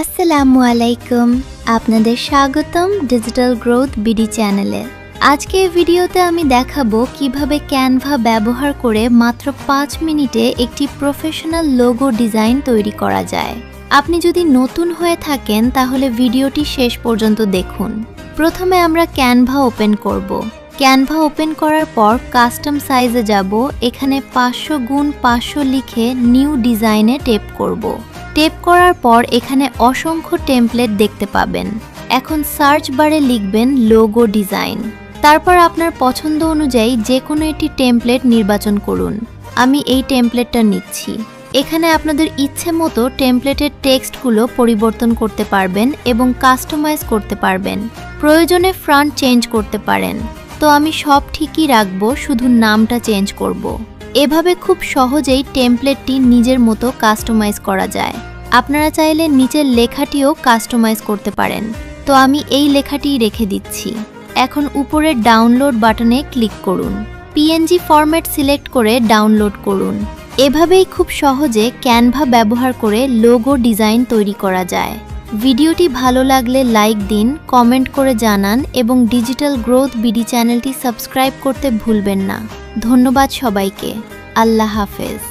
আসসালামু আলাইকুম, আপনাদের স্বাগতম ডিজিটাল গ্রোথ বিডি চ্যানেলে। আজকে এই ভিডিওতে আমি দেখাবো কিভাবে ক্যানভা ব্যবহার করে মাত্র 5 মিনিটে একটি প্রফেশনাল লোগো ডিজাইন তৈরি করা যায়। আপনি যদি নতুন হয়ে থাকেন তাহলে ভিডিওটি শেষ পর্যন্ত দেখুন। প্রথমে আমরা ক্যানভা ওপেন করব। ক্যানভা ওপেন করার পর কাস্টম সাইজে যাব। এখানে 500x500 লিখে নিউ ডিজাইনে টেপ করব। টেপ করার পর এখানে অসংখ্য টেমপ্লেট দেখতে পাবেন। এখন সার্চ বারে লিখবেন লোগো ডিজাইন। তারপর আপনার পছন্দ অনুযায়ী যে কোনো একটি টেমপ্লেট নির্বাচন করুন। আমি এই টেমপ্লেটটা নিচ্ছি। এখানে আপনাদের ইচ্ছে মতো টেমপ্লেটের টেক্সটগুলো পরিবর্তন করতে পারবেন এবং কাস্টমাইজ করতে পারবেন। প্রয়োজনে ফ্রন্ট চেঞ্জ করতে পারেন। তো আমি সব ঠিকই রাখবো, শুধু নামটা চেঞ্জ করব। এভাবে খুব সহজেই টেমপ্লেটটি নিজের মতো কাস্টমাইজ করা যায়। আপনারা চাইলে নিচের লেখাটিও কাস্টমাইজ করতে পারেন। তো আমি এই লেখাটিই রেখে দিচ্ছি। এখন উপরের ডাউনলোড বাটনে ক্লিক করুন। পিএনজি ফরম্যাট সিলেক্ট করে ডাউনলোড করুন। এভাবেই খুব সহজে ক্যানভা ব্যবহার করে লোগো ডিজাইন তৈরি করা যায়। ভিডিওটি ভালো লাগলে লাইক দিন, কমেন্ট করে জানান এবং ডিজিটাল গ্রোথ বিডি চ্যানেলটি সাবস্ক্রাইব করতে ভুলবেন না। ধন্যবাদ সবাইকে। আল্লাহ হাফেজ।